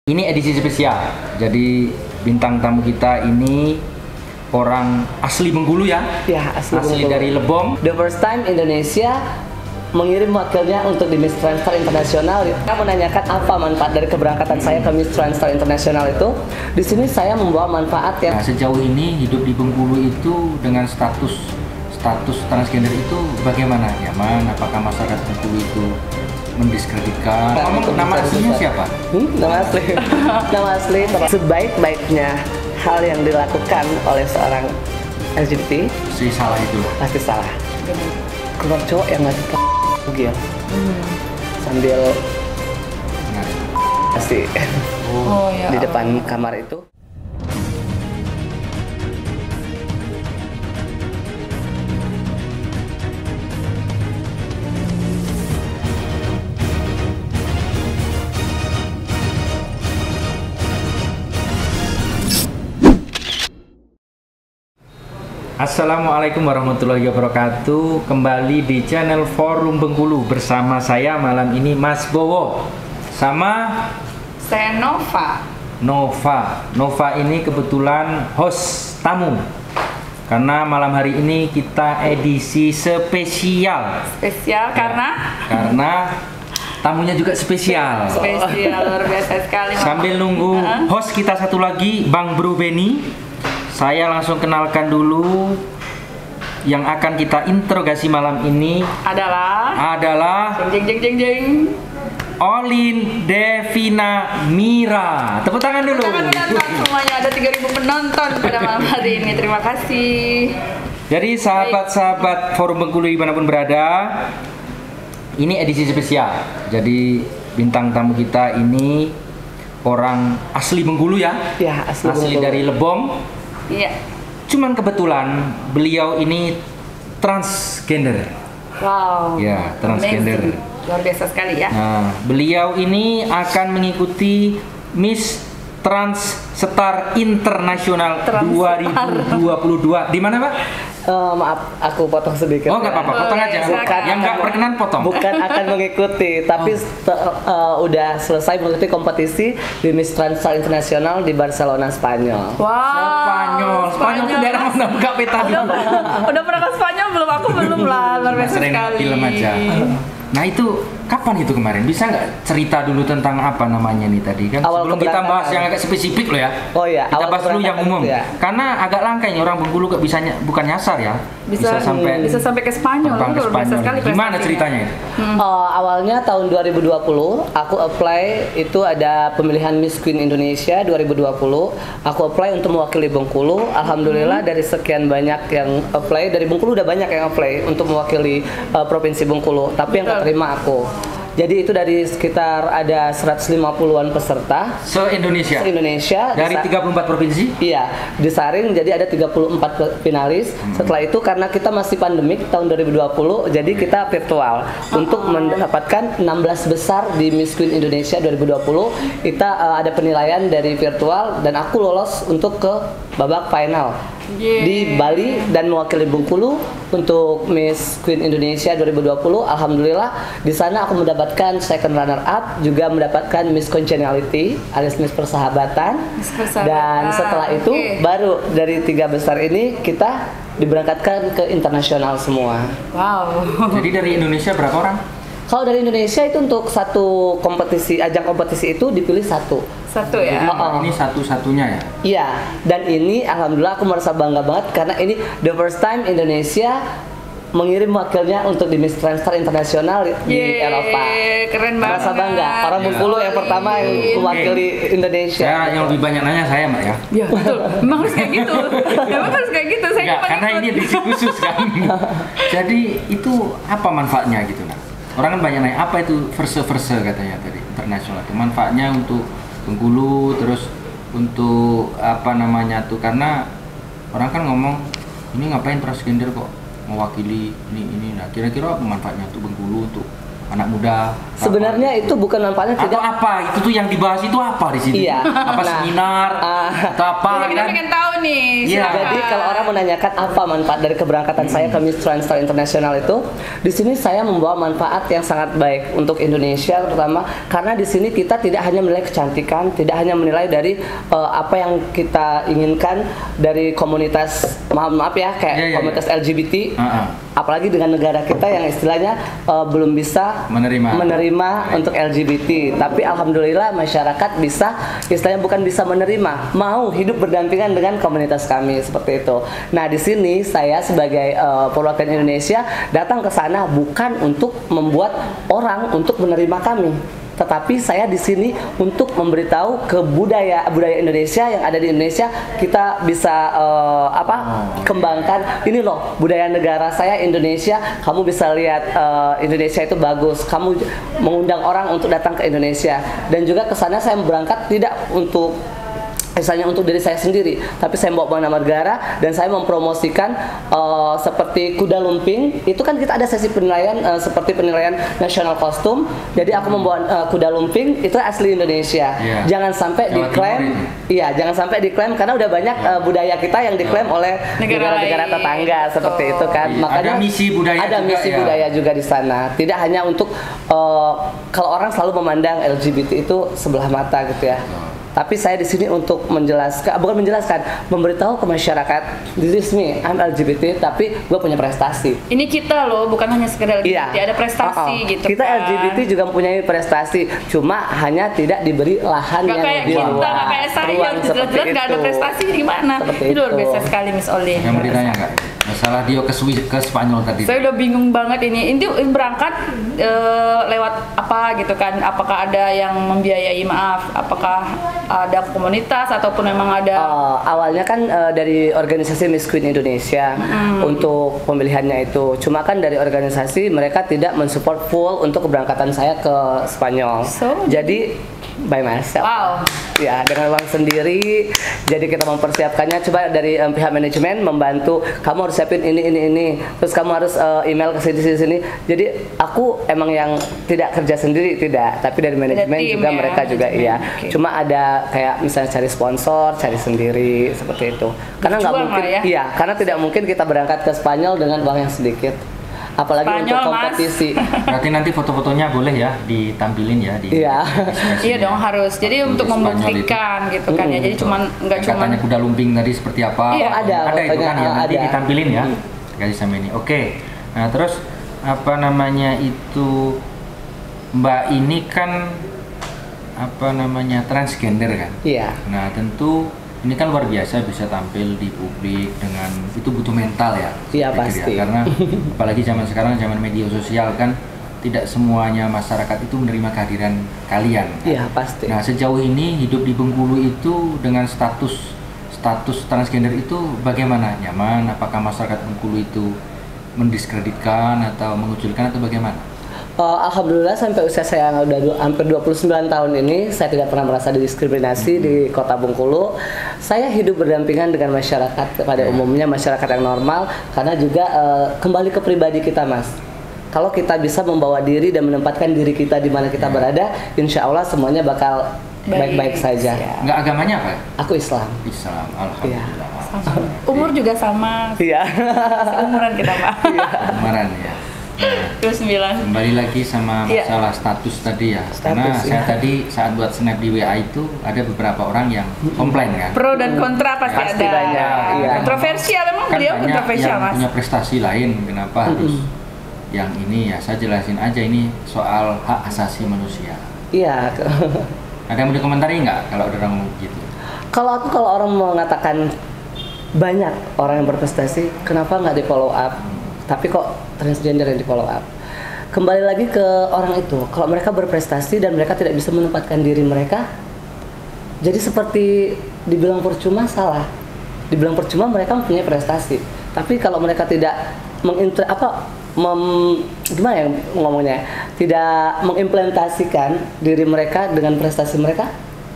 Ini edisi spesial, jadi bintang tamu kita ini orang asli Bengkulu ya? Ya, asli Bengkulu. Dari Lebong. The first time Indonesia mengirim wakilnya untuk di Miss Transtar Internasional. Kita menanyakan apa manfaat dari keberangkatan saya ke Miss Transtar Internasional itu. Di sini saya membawa manfaat ya. Nah, sejauh ini hidup di Bengkulu itu dengan status transgender itu bagaimana? Nyaman? Apakah masyarakat Bengkulu itu mendiskreditkan? Nama aslinya siapa? Nama asli. Nama asli. Sebaik-baiknya hal yang dilakukan oleh seorang LGBT Si salah itu. pasti salah. Keluar cowok yang ngasih gil sambil pasti Ya di depan kamar itu. Assalamualaikum warahmatullahi wabarakatuh. Kembali di channel Forum Bengkulu bersama saya malam ini Mas Bowo sama Saya Nova. Nova ini kebetulan host tamu karena malam hari ini kita edisi spesial karena tamunya juga spesial luar biasa sekali. Sambil nunggu host kita satu lagi Bang Bro Benny, saya langsung kenalkan dulu yang akan kita interogasi malam ini adalah jeng. Olin Devina Mira. Tepuk tangan dulu. Semuanya ada 3.000 penonton pada malam hari ini. Terima kasih. Jadi sahabat-sahabat Forum Bengkulu dimanapun berada, ini edisi spesial. Jadi bintang tamu kita ini orang asli Bengkulu ya? Ya, asli Bengkulu. Dari Lebong. Iya. Cuman kebetulan beliau ini transgender. Wow. Ya, transgender. Amazing. Luar biasa sekali ya. Nah, beliau ini akan mengikuti Miss Transtar Internasional 2022. Di mana, Pak? Maaf, aku potong sedikit. Oh, nggak apa-apa, potong aja. Yang nggak berkenan potong. Bukan akan mengikuti, tapi udah selesai mengikuti kompetisi di Miss Transtar Internasional di Barcelona, Spanyol. Wow. Spanyol itu daerah mana? Buka peta dulu. Udah pernah ke Spanyol belum? Aku belum lah. Luar biasa Sering sekali. film aja. Nah itu kapan itu kemarin? Bisa nggak cerita dulu tentang apa namanya nih tadi kan? Awal Sebelum kita bahas yang agak spesifik loh ya. Oh iya. Kita bahas dulu yang umum. Ya. Karena agak langka ini orang Bengkulu kok bukan nyasar ya. Bisa sampai ke Spanyol. Terbang ke Luar biasa Spanyol. sekali Gimana prestasinya. ceritanya? Awalnya tahun 2020 aku apply, itu ada pemilihan Miss Queen Indonesia 2020. Aku apply untuk mewakili Bengkulu. Alhamdulillah dari sekian banyak yang apply, dari Bengkulu udah banyak yang apply untuk mewakili provinsi Bengkulu, tapi yang keterima aku. Jadi itu dari sekitar ada 150-an peserta Se-Indonesia? Se-Indonesia. Dari 34 provinsi? Iya, disaring jadi ada 34 finalis. Setelah itu karena kita masih pandemik tahun 2020, jadi kita virtual untuk mendapatkan 16 besar di Miss Queen Indonesia 2020. Kita ada penilaian dari virtual dan aku lolos untuk ke babak final di Bali dan mewakili Bengkulu untuk Miss Queen Indonesia 2020. Alhamdulillah di sana aku mendapatkan second runner up, juga mendapatkan Miss Congeniality alias Miss Persahabatan. Dan setelah itu baru dari 3 besar ini kita diberangkatkan ke internasional semua. Wow. Jadi dari Indonesia berapa orang? Kalau dari Indonesia itu untuk satu kompetisi, ajang kompetisi itu dipilih satu ya. Ini satu-satunya ya? Iya, dan ini alhamdulillah aku merasa bangga banget karena ini the first time Indonesia mengirim wakilnya untuk di Miss Transtar Internasional di Eropa. Keren banget. Merasa bangga, orang Bengkulu yang pertama yang mewakili Indonesia. Saya yang lebih banyak nanya saya Mbak ya? Ya betul, memang harus kayak gitu. Memang harus kayak gitu. Saya Enggak, karena ini edisi khusus kan. Jadi itu apa manfaatnya gitu nah? Orang kan banyak nanya apa itu verse katanya tadi internasional itu manfaatnya untuk Bengkulu, terus untuk apa namanya tuh, karena orang kan ngomong ini ngapain transgender kok mewakili ini. Nah kira-kira apa manfaatnya untuk Bengkulu, untuk anak muda? Sebenarnya itu bukan manfaatnya Atau tidak. apa? Itu tuh yang dibahas itu apa di sini? Iya. Apa Nah, seminar? Atau apa Iya, kita kan? pengen tahu nih. Iya. silakan. Jadi kalau orang menanyakan apa manfaat dari keberangkatan saya ke Miss Transtar International itu, di sini saya membawa manfaat yang sangat baik untuk Indonesia terutama karena di sini kita tidak hanya menilai kecantikan, tidak hanya menilai dari apa yang kita inginkan dari komunitas maaf ya kayak Iya, iya, komunitas LGBT. Apalagi dengan negara kita yang istilahnya belum bisa Menerima. untuk LGBT, tapi alhamdulillah masyarakat bisa istilahnya bukan bisa menerima, mau hidup berdampingan dengan komunitas kami seperti itu. Nah di sini saya sebagai perwakilan Indonesia datang ke sana bukan untuk membuat orang untuk menerima kami, tetapi saya di sini untuk memberitahu ke budaya Indonesia yang ada di Indonesia, kita bisa kembangkan ini loh budaya negara saya Indonesia, kamu bisa lihat Indonesia itu bagus, kamu mengundang orang untuk datang ke Indonesia. Dan juga ke sana saya berangkat tidak untuk misalnya untuk diri saya sendiri, tapi saya bawa nama negara dan saya mempromosikan seperti kuda lumping. Itu kan kita ada sesi penilaian seperti penilaian nasional kostum. Jadi aku membawa kuda lumping itu asli Indonesia. Jangan sampai diklaim, jangan sampai diklaim karena udah banyak budaya kita yang diklaim oleh negara-negara tetangga seperti itu kan. Makanya ada misi budaya ada juga, misi budaya juga di sana. Tidak hanya untuk kalau orang selalu memandang LGBT itu sebelah mata gitu ya. Tapi saya di sini untuk memberitahu ke masyarakat, this is me, I'm LGBT, tapi gue punya prestasi. Ini kita loh, bukan hanya sekedar LGBT, ada prestasi gitu. Kita kan. LGBT juga mempunyai prestasi, cuma hanya tidak diberi lahan Gak yang kayak lebih kita, luas. gak kayak saya, Ruang jelas-jelas seperti gak ada itu. prestasi gimana. Seperti Itu luar itu. biasa sekali Miss Oli. Yang mau ditanya nggak? Masalah dia ke Spanyol tadi. Saya udah bingung banget ini. Ini berangkat lewat apa gitu kan? Apakah ada yang membiayai? Maaf, apakah ada komunitas ataupun memang ada? Awalnya kan dari organisasi Miss Queen Indonesia untuk pemilihannya itu. Cuma kan dari organisasi mereka tidak mensupport full untuk keberangkatan saya ke Spanyol. Jadi by myself. Wow. Ya, dengan uang sendiri. Jadi kita mempersiapkannya. Coba dari pihak manajemen membantu. Kamu harus siapin ini. Terus kamu harus email ke sini. Jadi aku emang yang tidak kerja sendiri tidak. Tapi dari manajemen juga mereka juga iya. Okay. Cuma ada kayak misalnya cari sponsor, cari sendiri seperti itu. Karena nggak mungkin. Iya, karena tidak mungkin kita berangkat ke Spanyol dengan uang yang sedikit. Apalagi Spanyol, untuk kompetisi. Berarti nanti foto-fotonya boleh ya ditampilin ya di. Iya. Iya dong harus. Jadi untuk membuktikan gitu kan ya. Jadi nggak cuma katanya kuda lumping tadi seperti apa? Iya. Ada itu kan ya nanti ada. ditampilin ya. Kasih sama ini. Oke. Nah, terus apa namanya itu Mbak ini kan apa namanya transgender kan? Iya. Nah, tentu ini kan luar biasa bisa tampil di publik dengan itu butuh mental ya. Iya saya pikir pasti. ya. Karena apalagi zaman sekarang zaman media sosial kan tidak semuanya masyarakat itu menerima kehadiran kalian. Kan? Iya pasti. Nah sejauh ini hidup di Bengkulu itu dengan status transgender itu bagaimana? Nyaman? Apakah masyarakat Bengkulu itu mendiskreditkan atau mengucilkan atau bagaimana? Alhamdulillah sampai usia saya yang udah hampir 29 tahun ini saya tidak pernah merasa didiskriminasi di Kota Bengkulu. Saya hidup berdampingan dengan masyarakat pada umumnya, masyarakat yang normal, karena juga kembali ke pribadi kita, Mas. Kalau kita bisa membawa diri dan menempatkan diri kita di mana kita berada, insya Allah semuanya bakal baik-baik saja. Nggak agamanya apa? Aku Islam. Islam, alhamdulillah. umur juga sama. Iya. Umuran kita Pak. Umuran ya. Nah, 29. kembali lagi sama masalah status tadi ya. Karena saya tadi saat buat snap di WA itu ada beberapa orang yang komplain kan. Pro dan kontra pasti ada. banyak, iya. Kontroversial memang Kan beliau banyak kontroversial yang Mas. punya prestasi lain, kenapa harus yang ini ya? Saya jelasin aja ini soal hak asasi manusia. Iya. Ada yang mau dikomentari nggak kalau ada orang ngomong gitu? Kalau orang mengatakan banyak orang yang berprestasi, kenapa nggak di follow up? Tapi kok transgender yang di follow up? Kembali lagi ke orang itu, kalau mereka berprestasi dan mereka tidak bisa menempatkan diri mereka, jadi seperti dibilang percuma salah. Dibilang percuma mereka mempunyai prestasi, tapi kalau mereka tidak gimana ya ngomongnya, tidak mengimplementasikan diri mereka dengan prestasi mereka,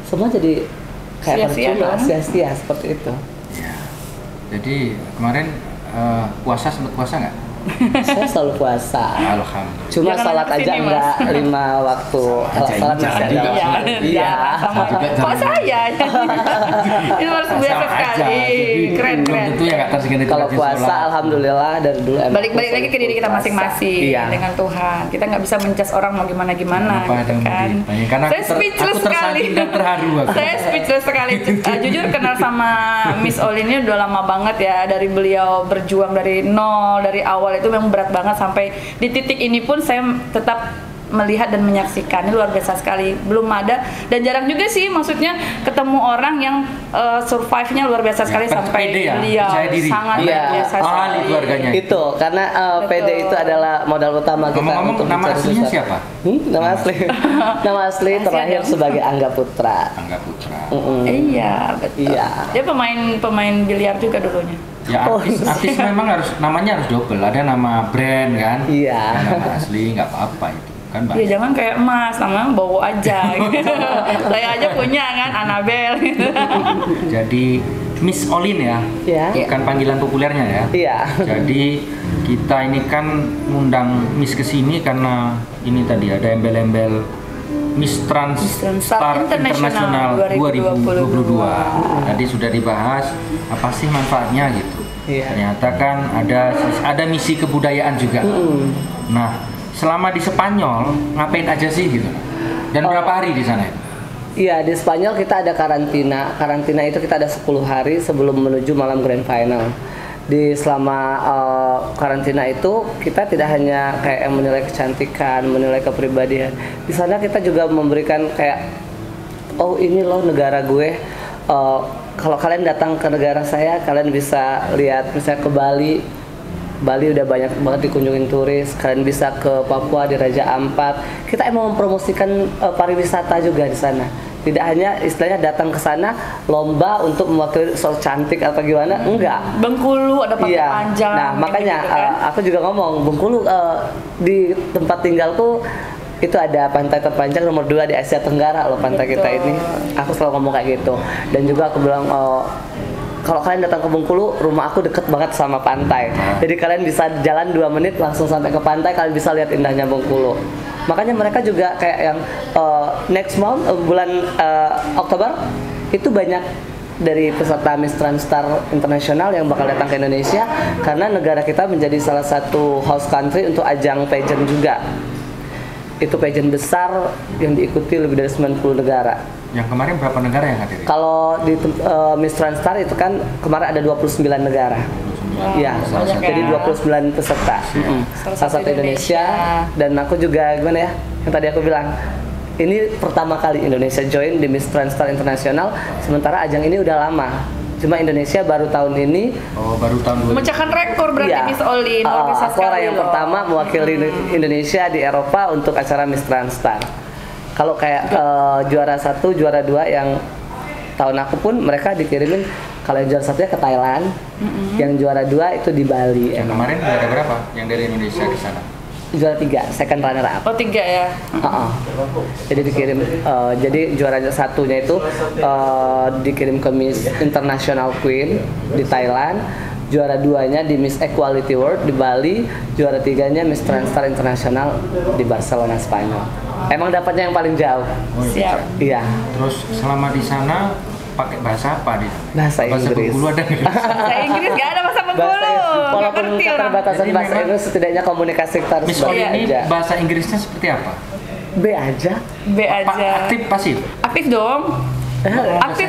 semua jadi kayak percuma, sia-sia seperti itu. Ya. Jadi kemarin sempat puasa nggak? Saya selalu puasa. Alhamdulillah. Cuma Jangan salat kesini, aja Mas. enggak 5 waktu. Kalau aja, salat iya. masih ada Iya. waktu. Iya, Iya. sama. Juga Kok jangan- saya? Itu harus biasa Sama aja. sekali. Jadi, Keren, belum keren. tentu ya nggak tersegan Kalau puasa alhamdulillah dari dulu emang Balik-balik lagi ke diri kita puasa. masing-masing Iya. dengan Tuhan. Kita nggak bisa menjudge orang mau gimana-gimana Apa gitu yang kan. ditanya? Karena Saya aku speechless sekali. tersandung dan terharu aku. Saya speechless sekali. Jujur kenal sama Miss Olin ini udah lama banget ya. Dari beliau berjuang dari nol, dari awal itu memang berat banget sampai di titik ini pun saya tetap melihat dan menyaksikan. Ini luar biasa sekali. Belum ada dan jarang juga sih maksudnya ketemu orang yang survive-nya luar biasa sekali sampai pede ya, beliau percaya diri. sangat Iya. luar biasa Ahli sekali. keluarganya. Itu karena Betul. PD itu adalah modal utama kita Ngomong-ngomong, untuk nama mencari aslinya sesuatu. siapa? Nama asli. Nama asli Rahasia terakhir dong. sebagai Angga Putra. Angga Putra. Iya, betul. Iya. Dia pemain biliar juga dulunya. Ya Oh, artis memang harus namanya harus double. Ada nama brand kan? Iya. Ada nama asli nggak apa-apa itu kan Ya banyak. jangan kayak Mas, namanya bawa aja. Gitu. Saya aja punya kan, Annabelle. Gitu. Jadi Miss Olin ya, Iya. bukan panggilan populernya ya. Iya. Jadi kita ini kan ngundang Miss ke sini karena ini tadi ada embel-embel Miss Transtar Internasional 2022. Tadi sudah dibahas apa sih manfaatnya gitu. Iya. Ternyata kan ada misi kebudayaan juga. Nah, selama di Spanyol ngapain aja sih gitu? Dan berapa hari di sana? Iya, di Spanyol kita ada karantina. Karantina itu kita ada 10 hari sebelum menuju malam grand final. Di selama karantina itu kita tidak hanya kayak yang menilai kecantikan, menilai kepribadian. Di sana kita juga memberikan kayak, oh ini loh negara gue. Kalau kalian datang ke negara saya, kalian bisa lihat misalnya ke Bali. Bali udah banyak banget dikunjungin turis. Kalian bisa ke Papua di Raja Ampat. Kita emang mempromosikan pariwisata juga di sana. Tidak hanya istilahnya datang ke sana lomba untuk mewakili soal cantik atau gimana, enggak. Bengkulu ada pantai panjang. Nah, makanya gitu kan. aku juga ngomong Bengkulu di tempat tinggalku itu ada pantai terpanjang nomor 2 di Asia Tenggara loh, pantai kita ini. Aku selalu ngomong kayak gitu. Dan juga aku bilang kalau kalian datang ke Bengkulu, rumah aku deket banget sama pantai. Jadi kalian bisa jalan 2 menit langsung sampai ke pantai, kalian bisa lihat indahnya Bengkulu. Makanya mereka juga kayak yang next month bulan Oktober itu banyak dari peserta Miss Transtar Internasional yang bakal datang ke Indonesia karena negara kita menjadi salah satu host country untuk ajang pageant juga. Itu pageant besar yang diikuti lebih dari 90 negara. Yang kemarin berapa negara yang hadir? Kalau di Miss Transtar itu kan kemarin ada 29 negara. Iya, banyak jadi ya. 29 peserta. Salah satu Indonesia. Dan aku juga gimana ya? Yang tadi aku bilang, ini pertama kali Indonesia join di Miss Transtar Internasional, sementara ajang ini udah lama. Cuma Indonesia baru tahun ini. Oh, baru tahun 2000. Memecahkan rekor berarti Iya. Miss Olin. Luar biasa Aku orang sekali yang loh. pertama mewakili Indonesia di Eropa untuk acara Miss Transtar. Kalau kayak juara 1, juara 2 yang tahun aku pun mereka dikirimin, kalau yang juara 1-nya ke Thailand, yang juara 2 itu di Bali. Yang kemarin ada berapa yang dari Indonesia di sana? Juara 3, second runner up. Oh 3 ya. Jadi dikirim, jadi juara 1-nya itu dikirim ke Miss International Queen di Thailand, juara 2-nya di Miss Equality World di Bali, juara 3-nya Miss Transtar International di Barcelona, Spanyol. Emang dapatnya yang paling jauh. Oh, Siap. Iya, Terus selama di sana pakai bahasa apa di sana? bahasa Inggris. Bengkulu ada nggak? Bahasa Inggris gak ada bahasa Bengkulu. Walaupun Nggak ngerti orang. keterbatasan Jadi bahasa memang- Inggris, setidaknya komunikasi kita harus Miss baik Olin ini aja. bahasa Inggrisnya seperti apa? B aja. B aja. Aktif pasif? Aktif dong. Aktif.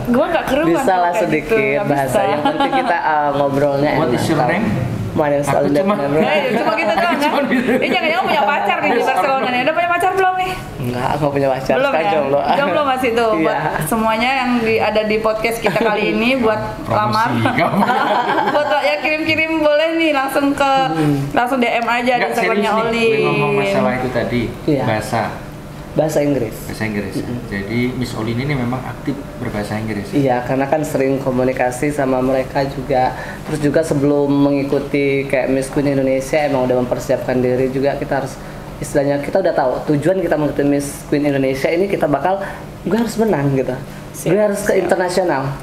Gua nggak keruan. Bisa lah kayak sedikit gitu, nggak bahasa. bisa. Yang penting kita ngobrolnya What enak. is your name? My name is Aku Olin cuma- Depnero. Cuma gitu doang kan? Ini jangan-jangan punya pacar nih di Barcelona nih. Udah punya pacar belum nih? Enggak, nggak punya pacar. Belum Sekarang ya? jomblo. Jomblo masih tuh. Buat Iya. semuanya yang ada di podcast kita kali ini buat Promosi. lamar. Buat ya kirim-kirim boleh nih langsung ke langsung DM aja di Nggak, serius Instagramnya nih, Oli. gue ngomong masalah itu tadi, Iya. bahasa Bahasa Inggris. Inggris. Jadi Miss Olin ini memang aktif berbahasa Inggris. Iya, karena kan sering komunikasi sama mereka juga. Terus juga sebelum mengikuti kayak Miss Queen Indonesia emang udah mempersiapkan diri juga. Kita harus istilahnya kita udah tahu tujuan kita mengikuti Miss Queen Indonesia ini kita bakal gue harus menang gitu. Gue harus ke internasional.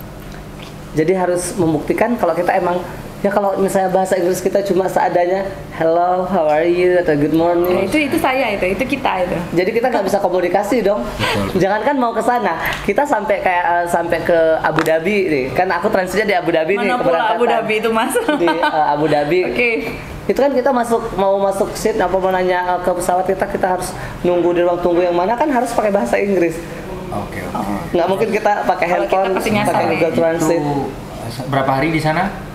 Jadi harus membuktikan kalau kita emang Ya kalau misalnya bahasa Inggris kita cuma seadanya hello, how are you atau good morning. Itu saya itu kita itu. Jadi kita nggak bisa komunikasi dong. Betul. Jangankan mau ke sana, kita sampai kayak sampai ke Abu Dhabi nih. Kan aku transitnya di Abu Dhabi nih Mana pula keberangkatan. Abu Dhabi itu Mas? Di Abu Dhabi. Oke. Itu kan kita mau masuk seat apa mau nanya ke pesawat kita harus nunggu di ruang tunggu yang mana kan harus pakai bahasa Inggris. Oke. Nggak mungkin kita pakai Kalau kita handphone, pasti nyasar pakai nih. Google Translate. Itu berapa hari di sana?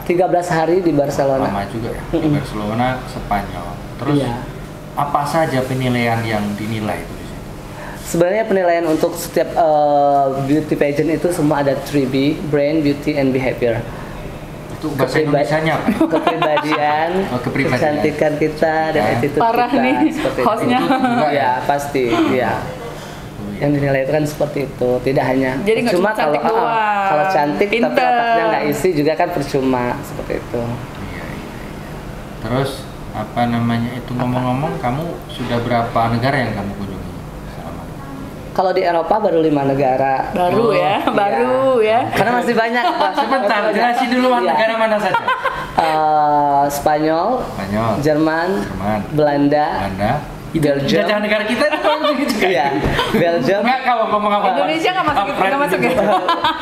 13 hari di Barcelona. Lama juga ya. Di Barcelona, Spanyol. Terus Iya. apa saja penilaian yang dinilai itu di sini? Sebenarnya penilaian untuk setiap beauty pageant itu semua ada 3B, brain, beauty, and behavior. Itu bahasa Indonesianya apa? Kepribadian, Oh, kepribadian. kecantikan kita, dan Ya. attitude Parah kita. nih seperti itu. hostnya. Itu juga ya? Ya pasti, ya. Yang dinilai itu kan seperti itu, tidak hanya Jadi nggak cuma kalau cantik doang. kalau cantik tapi Pinter. otaknya nggak isi juga kan percuma seperti itu. Iya. Terus apa namanya itu ngomong-ngomong, kamu sudah berapa negara yang kamu kunjungi selama ini? Kalau di Eropa baru 5 negara. Baru Oh, ya, baru ya. Karena masih banyak. Pak. Sebentar, Masih banyak. jelasin dulu Iya. negara mana saja. Spanyol, Spanyol, Jerman, Jerman, Belanda, Belanda, itu Belgium. jajah negara kita itu kan begitu kan? Iya, Belgium, Enggak, kamu ngomong apa? Indonesia nggak masuk, nggak masuk ya?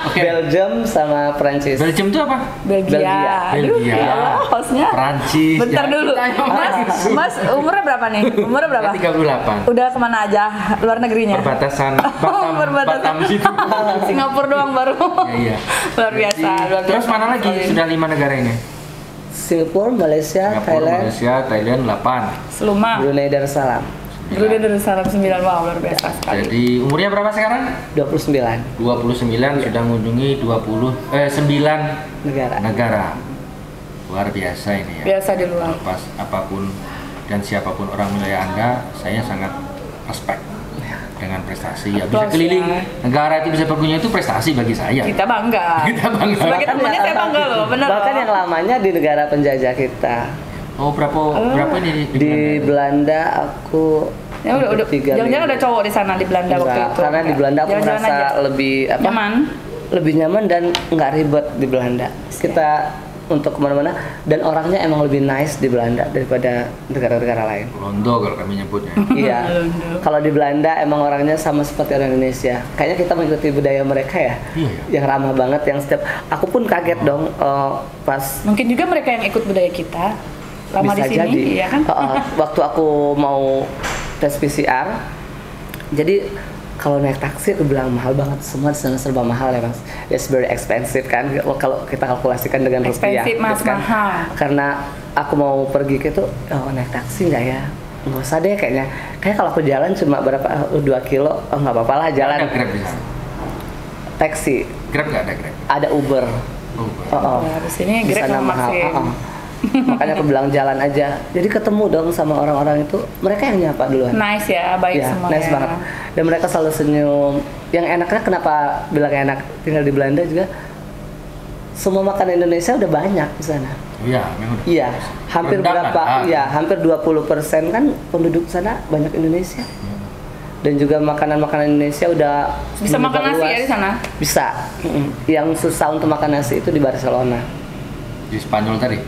Oke. Belgium sama Prancis. Belgium itu apa? Belgia. Aduh, Belgia. ya Allah, hostnya. Prancis. Bentar Ya, dulu. kita yang Mas, langsung. Mas umurnya berapa nih? Umurnya berapa? 38. Udah kemana aja? Luar negerinya? Perbatasan Batam, perbatasan. Batam situ. Singapura doang baru. Iya, iya. Luar biasa, luar biasa. Terus mana lagi? Sudah 5 negara ini? Singapura, Malaysia, Singapura, Thailand, Malaysia, Thailand 8. Seluma. Brunei Darussalam. Brunei Darussalam 9. Wow, luar biasa sekali. Jadi umurnya berapa sekarang? 29 29 sudah mengunjungi 9 negara. negara. Luar biasa ini ya. Biasa di luar. Lepas apapun dan siapapun orang wilayah Anda, saya sangat respect dengan prestasi. Ya, bisa Plus, keliling ya. negara itu bisa berkunjung itu prestasi bagi saya. Kita bangga. Kita bangga. Sebagai temannya saya bangga loh, bener Bahkan loh. yang lamanya di negara penjajah kita. Oh, berapa ini Di Belanda? Belanda aku Ya udah, 3 jangan-jangan ada cowok di sana di Belanda waktu Enggak, itu. karena di Belanda aku Jalan-jalan merasa aja. lebih apa? Nyaman. Lebih nyaman dan nggak ribet di Belanda. Kita untuk kemana-mana dan orangnya emang lebih nice di Belanda daripada negara-negara lain. Londo kalau kami nyebutnya. Iya. Kalau di Belanda emang orangnya sama seperti orang Indonesia. Kayaknya kita mengikuti budaya mereka ya. Iya, Yang ramah banget yang setiap aku pun kaget dong pas Mungkin juga mereka yang ikut budaya kita. Lama di bisa sini, jadi. iya kan? Waktu aku mau tes PCR. Jadi kalau naik taksi aku bilang mahal banget, semua di sana serba mahal ya Mas. It's very expensive kan kalau kita kalkulasikan dengan rupiah. Expensive, Mas, gitu kan. mahal. Karena aku mau pergi gitu, naik taksi nggak ya? Nggak usah deh kayaknya. Kayak kalau aku jalan cuma berapa 2 kilo, nggak apa-apa lah jalan. Ada Grab di sana. Taksi, Grab nggak ada Grab. ada Uber. Oh, Nah, di sini Di Grab sana sama mahal. Maxim. Makanya aku bilang jalan aja. Jadi ketemu dong sama orang-orang itu, mereka yang nyapa duluan. Nice ya, baik Ya, semua nice ya. banget. Dan mereka selalu senyum. Yang enaknya kenapa bilang enak tinggal di Belanda juga, semua makanan Indonesia udah banyak di sana. iya, memang. Iya, hampir Rendang berapa? ada. Iya, hampir 20% kan penduduk sana banyak Indonesia. Dan juga makanan-makanan Indonesia udah Bisa makan menyebar nasi luas. ya di sana? Bisa. Yang susah untuk makan nasi itu di Barcelona. Di Spanyol tadi.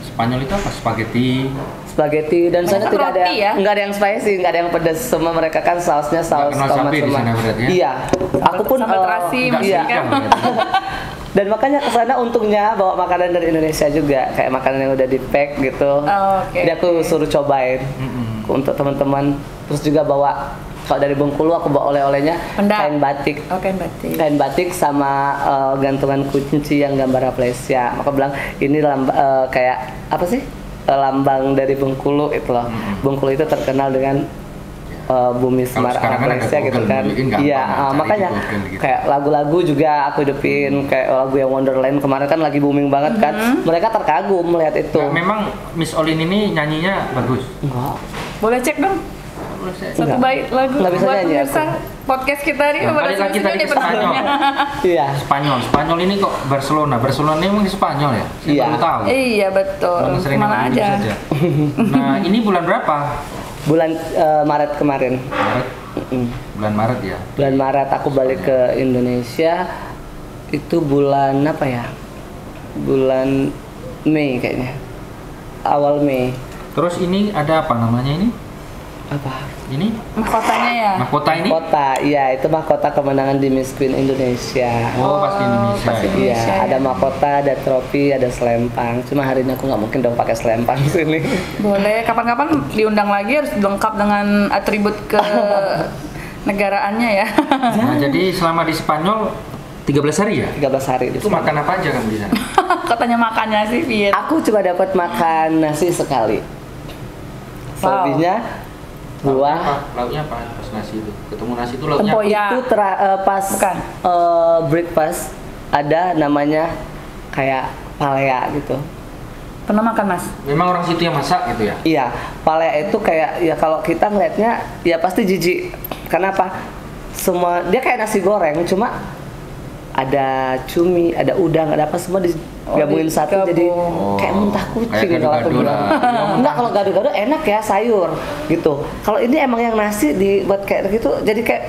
Spanyol itu apa? Spaghetti. Spaghetti dan sana Mereka tidak ada roti ya? nggak ada yang spicy, nggak ada yang pedas. Semua mereka kan sausnya saus kenal tomat sapi di semua. sana berarti ya? Iya. Aku pun Sambal terasi, Nggak iya. kan? sedikit berarti. Dan makanya ke sana untungnya bawa makanan dari Indonesia juga, kayak makanan yang udah di pack gitu. Oh, oke. Jadi aku suruh cobain untuk teman-teman. Terus juga bawa kalau dari Bengkulu aku bawa oleh-olehnya Pendang. kain batik. Oke, batik. Kain batik sama gantungan kunci yang gambar Aplesia. Maka bilang ini kayak apa sih? Lambang dari Bengkulu itu loh. Bengkulu itu terkenal dengan bumi Kalau Semar sekarang kan ada Aplesia gitu Google, kan. dulu, gampang Iya, cari makanya di Google gitu. kayak lagu-lagu juga aku hidupin kayak lagu yang Wonderland kemarin kan lagi booming banget kan. Mereka terkagum melihat itu. Nah, memang Miss Olin ini nyanyinya bagus. Enggak. Boleh cek dong satu Enggak. bait lagu Nggak bisa buat nyanyi pemirsa podcast kita nih. Nah, pada balik lagi sini tadi nih ke Spanyol. penontonnya. Iya. Spanyol ini kok Barcelona ini emang Spanyol ya? Saya Iya. baru tahu. Iya betul. Orang sering Kemana nonton aja? saja. Nah, ini bulan berapa? Bulan Maret kemarin. Maret. Bulan Maret ya. Bulan Maret aku balik ke Indonesia itu bulan apa ya? Bulan Mei kayaknya, awal Mei. Terus ini ada apa namanya ini? Apa? Ini Mahkotanya ya. mahkota ini? Mahkota, iya itu mahkota kemenangan di Miss Queen Indonesia. Oh, pas di Indonesia. pas di ya. Iya, Indonesia, ada ya. mahkota, ada trofi, ada selempang. Cuma hari ini aku nggak mungkin dong pakai selempang di sini. Boleh, kapan-kapan diundang lagi harus lengkap dengan atribut ke negaraannya ya. Nah, jadi selama di Spanyol 13 hari ya? 13 hari di Itu sana. makan apa aja kamu di sana? Katanya makannya sih, Fit. Aku cuma dapat makan nasi sekali. Selebihnya buah. Lauknya apa? Pas nasi itu. Ketemu nasi itu lauknya apa? Tempoyak. Itu pas Bukan. breakfast ada namanya kayak palea gitu. Pernah makan, Mas? Memang orang situ yang masak gitu ya? Iya, palea itu kayak ya kalau kita ngeliatnya ya pasti jijik. Kenapa? Semua dia kayak nasi goreng, cuma ada cumi, ada udang, ada apa semua digabungin satu jadi Oh, kayak muntah kucing kayak kalau aku gado-gado bilang. lah. Enggak, kalau gado-gado enak ya sayur gitu. Kalau ini emang yang nasi dibuat kayak gitu jadi kayak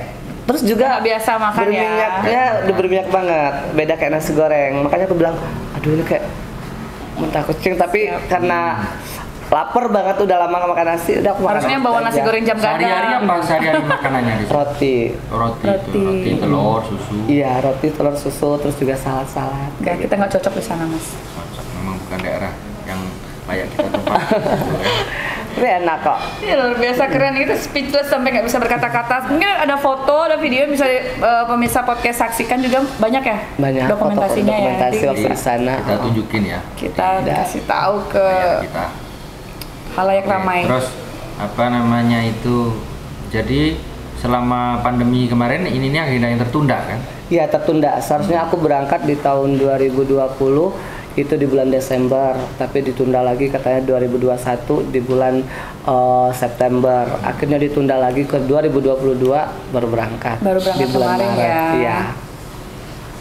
terus juga Nggak biasa makan ya. berminyaknya udah berminyak banget, beda kayak nasi goreng. Makanya aku bilang, aduh ini kayak muntah kucing tapi karena lapar banget udah lama nggak makan nasi, udah aku makan Harusnya roti bawa nasi aja. goreng jam Sehari-hari gadang. apa sehari-hari makanannya di sana? Roti. Roti, Roti. Itu, roti, telur, susu. Iya, roti, telur, susu, terus juga salad-salad. Enggak, kita nggak cocok di sana, Mas. Cocok, memang bukan daerah yang layak kita tempati. gitu ya. Tapi enak kok. Iya, luar biasa keren itu, speechless sampai nggak bisa berkata-kata. Mungkin ada foto, ada video yang bisa pemirsa podcast saksikan juga banyak ya. Banyak dokumentasinya foto-foto dokumentasi ya. waktu di sana. Kita tunjukin ya. Kita Ada. kasih tahu ke Layar kita. halayak Oke, ramai. Terus apa namanya itu? Jadi selama pandemi kemarin ini agenda yang tertunda kan? Iya, tertunda. Seharusnya aku berangkat di tahun 2020 itu di bulan Desember, tapi ditunda lagi katanya 2021 di bulan September. Akhirnya ditunda lagi ke 2022 baru berangkat. Baru berangkat di bulan kemarin Maret. ya. Iya.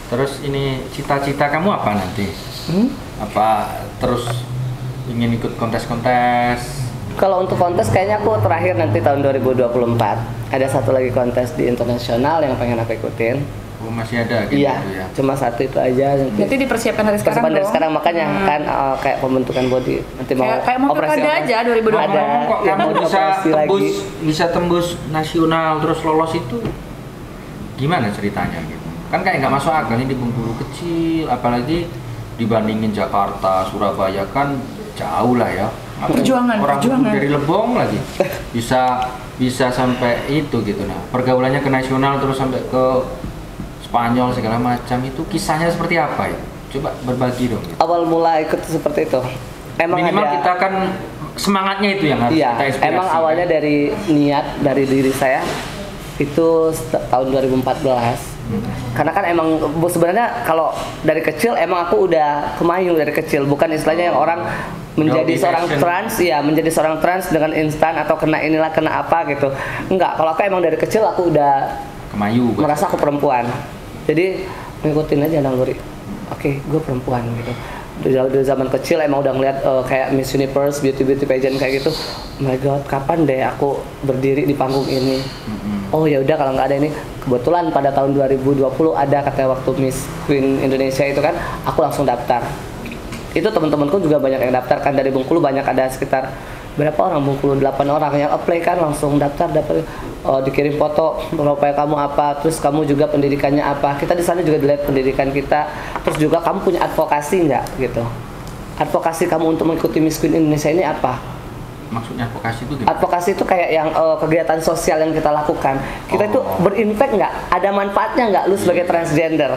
Terus ini cita-cita kamu apa nanti? Apa terus ingin ikut kontes-kontes? Kalau untuk kontes kayaknya aku terakhir nanti tahun 2024. Ada satu lagi kontes di internasional yang pengen aku ikutin. Oh, masih ada gitu Iya, ya? cuma satu itu aja. Nanti Berarti dipersiapkan dari sekarang persiapan dari dong. sekarang makanya kan kayak pembentukan body nanti mau Kayak mau pilkada aja 2024. Ada Ngomong-ngomong kok yang kamu mau bisa operasi tembus lagi. bisa tembus nasional terus lolos itu gimana ceritanya gitu? Kan kayak nggak masuk akal ini di Bengkulu kecil, apalagi dibandingin Jakarta, Surabaya kan jauh lah ya. Perjuangan, Orang perjuangan. dari Lebong lagi bisa sampai itu gitu nah. Pergaulannya ke nasional terus sampai ke Spanyol segala macam itu kisahnya seperti apa ya? Coba berbagi dong. Gitu. Awal mula ikut seperti itu. Emang Minimal ada, kita kan semangatnya itu yang harus iya, kita inspirasi. emang awalnya kan? dari niat dari diri saya itu tahun 2014. Karena kan emang sebenarnya kalau dari kecil emang aku udah kemayang dari kecil, bukan istilahnya yang orang menjadi Udah seorang passion. trans ya, menjadi seorang trans dengan instan atau kena inilah kena apa gitu. Enggak, kalau aku emang dari kecil aku udah Kemayu. merasa aku perempuan. Jadi ngikutin aja naluri. Oke, gue perempuan gitu. Dari zaman kecil emang udah ngeliat kayak Miss Universe, beauty pageant kayak gitu. Oh my god, kapan deh aku berdiri di panggung ini? Oh ya udah kalau nggak ada ini, kebetulan pada tahun 2020 ada katanya waktu Miss Queen Indonesia itu kan, aku langsung daftar. Itu teman-temanku juga banyak yang daftar kan dari Bengkulu, banyak ada sekitar berapa orang Bengkulu 8 orang yang apply kan langsung daftar dikirim foto profil kamu apa, terus kamu juga pendidikannya apa, kita di sana juga dilihat pendidikan kita, terus juga kamu punya advokasi nggak gitu, advokasi kamu untuk mengikuti Miss Queen Indonesia ini apa. Maksudnya advokasi itu gimana? Advokasi itu kayak yang kegiatan sosial yang kita lakukan, kita itu berimpact nggak, ada manfaatnya nggak lu sebagai transgender.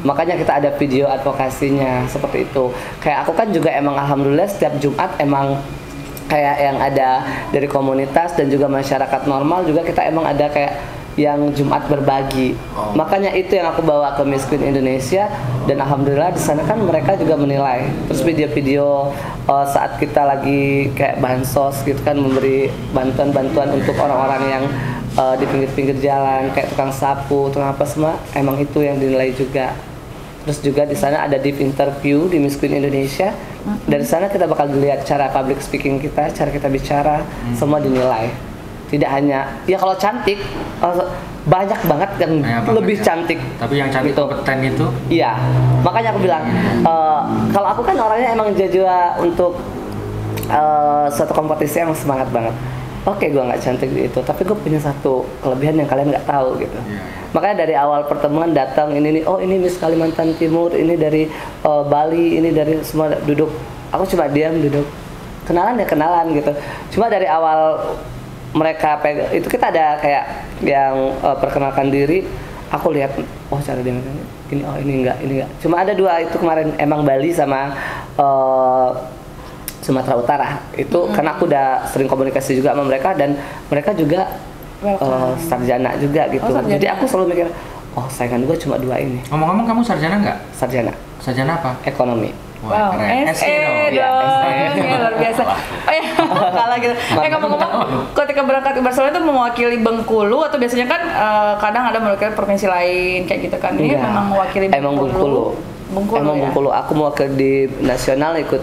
Makanya kita ada video advokasinya seperti itu. Kayak aku kan juga emang alhamdulillah setiap Jumat emang kayak yang ada dari komunitas dan juga masyarakat normal juga kita emang ada kayak yang Jumat berbagi. Makanya itu yang aku bawa ke Miss Queen Indonesia dan alhamdulillah di sana kan mereka juga menilai. Terus video-video saat kita lagi kayak bansos gitu kan, memberi bantuan-bantuan untuk orang-orang yang di pinggir-pinggir jalan kayak tukang sapu, tukang apa semua, emang itu yang dinilai juga. Terus juga di sana ada deep interview di Miss Queen Indonesia. Dari sana kita bakal lihat cara public speaking kita, cara kita bicara, semua dinilai. Tidak hanya ya kalau cantik banyak banget yang Banyak banget lebih ya. cantik. Tapi yang cantik Gitu. kompeten itu Iya, makanya aku bilang kalau aku kan orangnya emang jiwa untuk suatu kompetisi emang semangat banget. Oke, gue nggak cantik di itu, tapi gue punya satu kelebihan yang kalian nggak tahu gitu. Iya. Makanya dari awal pertemuan datang ini nih, oh ini Miss Kalimantan Timur, ini dari Bali, ini dari semua duduk. Aku cuma diam duduk, kenalan ya kenalan gitu. Cuma dari awal mereka pegang itu kita ada kayak yang perkenalkan diri. Aku lihat, oh cara dia ini, oh ini enggak. Cuma ada dua itu kemarin emang Bali sama Sumatera Utara itu karena aku udah sering komunikasi juga sama mereka dan mereka juga sarjana juga gitu. sarjana. Jadi aku selalu mikir, oh saingan gue cuma dua ini. ngomong-ngomong kamu sarjana nggak? Sarjana Sarjana apa? ekonomi. Wow, keren. SE dong. Iya, dong, SE. ya, luar biasa. Oh ya, kalah gitu. Ngomong-ngomong, ketika berangkat ke Barcelona itu mewakili Bengkulu atau biasanya kan kadang ada mewakili provinsi lain kayak gitu kan? Ini Enggak. memang mewakili Bengkulu. Emang Bengkulu. Emang ya? Bengkulu. Aku mewakili di nasional ikut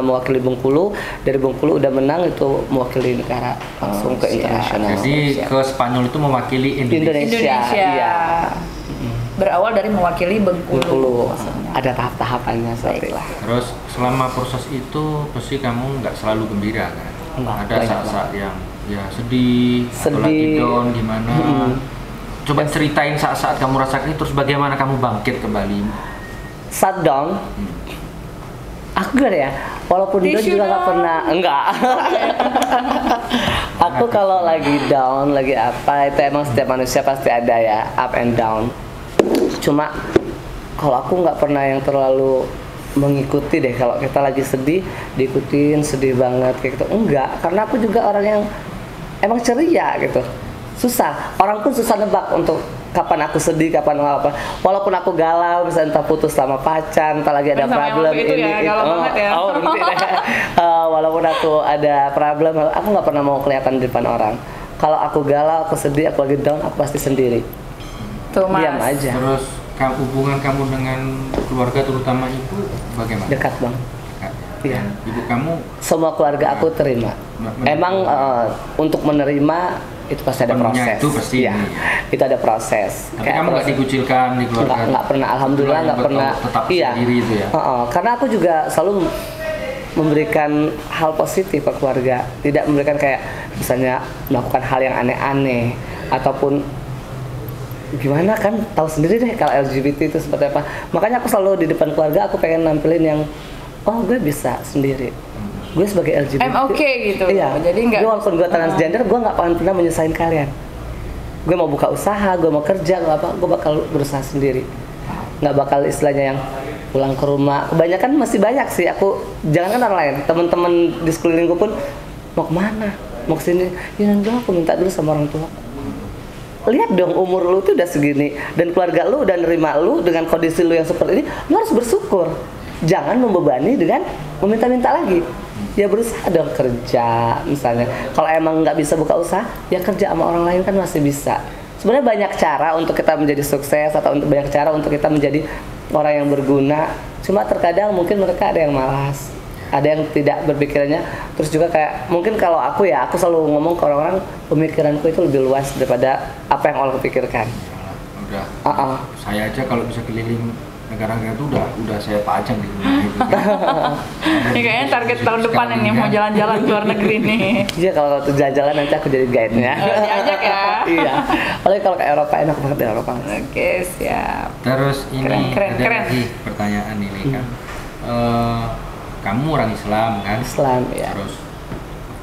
mewakili Bengkulu. Dari Bengkulu udah menang itu mewakili negara langsung ke siap. internasional. Jadi ke Spanyol itu mewakili Indonesia. Indonesia. Iya. Berawal dari mewakili Bengkulu. Bengkulu. maksudnya. Ada tahap-tahapannya seperti Baiklah. Terus selama proses itu pasti kamu nggak selalu gembira kan? Enggak, Ada banyak saat-saat yang ya sedih, atau lagi Sedih. down gimana? Coba ceritain saat-saat kamu rasakan itu terus bagaimana kamu bangkit kembali? Shutdown. Aku gak ya, walaupun down Tisu juga nggak dong. pernah, enggak. Aku kalau lagi down, lagi apa itu emang setiap manusia pasti ada ya up and down. Cuma kalau aku nggak pernah yang terlalu mengikuti deh kalau kita lagi sedih diikutin sedih banget kayak gitu enggak, karena aku juga orang yang emang ceria gitu. Susah, orang pun susah nebak untuk kapan aku sedih, kapan apa. Walaupun aku galau, misalnya entah putus sama pacar, entah lagi ada Sama yang problem waktu itu ya, galau banget ya. nanti deh. Walaupun aku ada problem, aku nggak pernah mau kelihatan di depan orang. Kalau aku galau, aku sedih, aku lagi down, aku pasti sendiri. Tuh Mas. Diam aja. Terus hubungan kamu dengan keluarga terutama ibu bagaimana? Dekat bang. Dekat. Iya. Dan ibu kamu Semua keluarga aku terima. Emang untuk menerima itu pasti ada Penuhnya proses. itu pasti Iya. ini ya. Itu ada proses. tapi kamu nggak dikucilkan di keluarga? Nggak pernah, alhamdulillah nggak pernah. Tetap Iya. sendiri itu ya. Karena aku juga selalu memberikan hal positif ke keluarga, tidak memberikan kayak misalnya melakukan hal yang aneh-aneh ataupun gimana kan, tahu sendiri deh kalau LGBT itu seperti apa. Makanya aku selalu di depan keluarga aku pengen nampilin yang oh gue bisa sendiri, gue sebagai LGBT I'm okay gitu. iya, Jadi nggak. gue walaupun gue transgender gue nggak akan pernah menyusahin kalian. Gue mau buka usaha, gue mau kerja, gue bakal berusaha sendiri, nggak bakal istilahnya yang pulang ke rumah. Kebanyakan masih banyak sih aku, jangan kan orang lain, teman-teman di sekelilingku pun mau kemana, mau kesini, ya enggak, aku minta dulu sama orang tua. Lihat dong umur lu tuh udah segini dan keluarga lu udah nerima lu dengan kondisi lu yang seperti ini, lu harus bersyukur. Jangan membebani dengan meminta-minta lagi. Ya berusaha dong kerja misalnya. Kalau emang nggak bisa buka usaha, ya kerja sama orang lain kan masih bisa. Sebenarnya banyak cara untuk kita menjadi sukses atau untuk banyak cara untuk kita menjadi orang yang berguna. Cuma terkadang mungkin mereka ada yang malas, ada yang tidak berpikirannya. Terus juga kayak mungkin kalau aku ya, aku selalu ngomong ke orang-orang pemikiranku itu lebih luas daripada apa yang orang pikirkan. Udah. Saya aja kalau bisa keliling negara-negara itu udah saya pajang di rumah itu. Ini kayaknya target tahun depan ini mau jalan-jalan ke luar negeri nih. Iya, kalau jalan-jalan nanti aku jadi guide-nya. Diajak ya. Iya. Apalagi kalau ke Eropa, enak banget di Eropa. Oke, siap. Terus ini Keren. ada lagi pertanyaan ini kan. Kamu orang Islam kan? Islam ya. Terus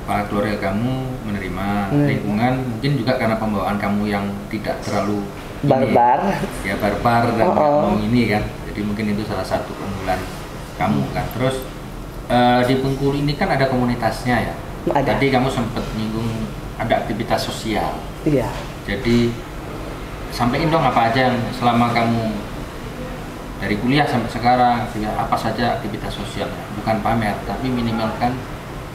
kepala keluarga kamu menerima, lingkungan mungkin juga karena pembawaan kamu yang tidak terlalu Barbar. ya barbar dan ngomong ini kan, jadi mungkin itu salah satu keunggulan kamu kan. Terus di Bengkulu ini kan ada komunitasnya ya. Ada. Tadi kamu sempat nyinggung ada aktivitas sosial. Iya. Jadi sampaikan dong apa aja yang selama kamu dari kuliah sampai sekarang, apa saja aktivitas sosialnya, bukan pamer tapi minimalkan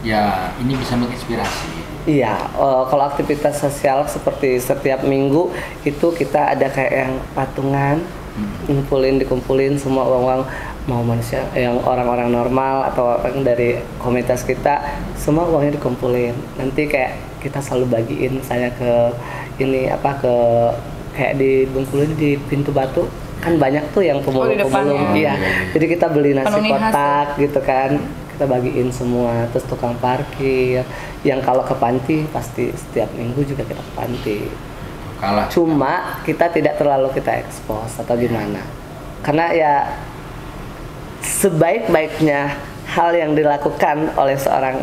ya ini bisa menginspirasi. Iya, kalau aktivitas sosial seperti setiap minggu itu kita ada kayak yang patungan, dikumpulin semua uang-uang, mau manusia yang orang-orang normal atau orang dari komunitas kita, semua uangnya dikumpulin. Nanti kayak kita selalu bagiin misalnya ke ini apa ke kayak di Bengkulu ini, di Pintu Batu kan banyak tuh yang di pemulung-pemulung. depannya. Iya. Jadi kita beli nasi Penuh nih kotak gitu kan. Kita bagiin semua, terus tukang parkir yang kalau ke panti pasti setiap minggu juga kita ke panti. Kalah. Cuma kita tidak terlalu kita expose atau gimana, karena ya sebaik-baiknya hal yang dilakukan oleh seorang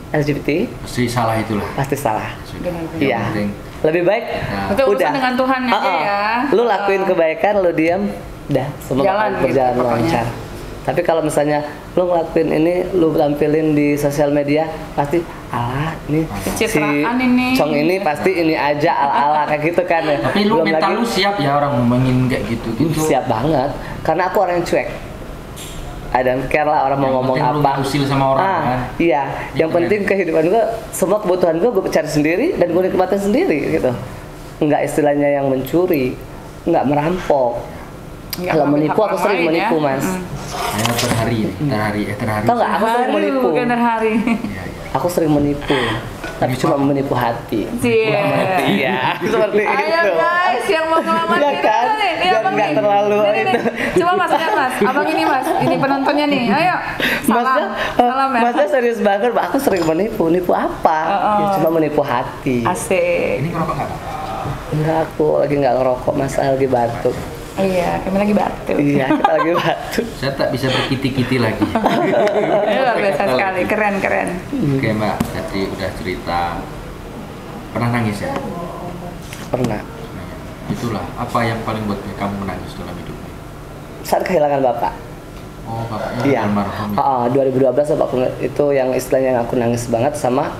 LGBT Pasti salah itulah. pasti salah. Sudah. Benar-benar. Iya. Yang penting. Lebih baik Itu urusan dengan Tuhan aja ya. lu lakuin kebaikan, lu diam, udah semua Jalan bakal gitu, berjalan pokoknya. lancar. Tapi kalau misalnya lu ngelakuin ini, lu tampilin di sosial media, pasti ini si Pencitraan ini. Cong ini pasti ini aja ala-ala kayak gitu kan ya. Tapi lu Belum mental lagi- lu siap ya orang ngomongin kayak gitu gitu. Siap banget, karena aku orang yang cuek. I don't care lah orang mau Yang ngomong penting lu apa. nggak usil sama orang, kan? Iya, yang Gitu penting kan. kehidupan gue, semua kebutuhan gue cari sendiri dan gue nikmatin sendiri gitu. Enggak istilahnya yang mencuri, enggak merampok. Nggak Kalau ngambil menipu hak aku orang sering lain menipu ya. mas. Terhari. Tau nggak? Aku sering Hari, menipu. bukan hari. Iya, iya. Aku sering menipu, tapi Menipu cuma apa? menipu hati. Cie. Iya, seperti Ayo itu. guys, yang mau ngelamar Iya kita kan? nih, ini Biar abang nggak nih. terlalu Nih. itu. Coba mas, lihat mas, abang ini mas, ini penontonnya nih. Ayo, salam, salam ya. Masnya serius banget, Mbak. Aku sering menipu apa? Ya, cuma menipu hati. Asik. Ini ngerokok nggak? Pak? Enggak, aku lagi nggak ngerokok, Mas, lagi batuk. Iya, kami lagi batuk. Iya, kita lagi batuk. Saya tak bisa berkiti-kiti lagi. Ini luar biasa sekali, keren. Oke Mbak, tadi udah cerita. Pernah nangis ya? Pernah. Itulah apa yang paling buat kamu menangis dalam hidup? Saat kehilangan bapak. Oh bapaknya Iya. almarhum. Ya? 2012 bapakku itu yang istilahnya yang aku nangis banget sama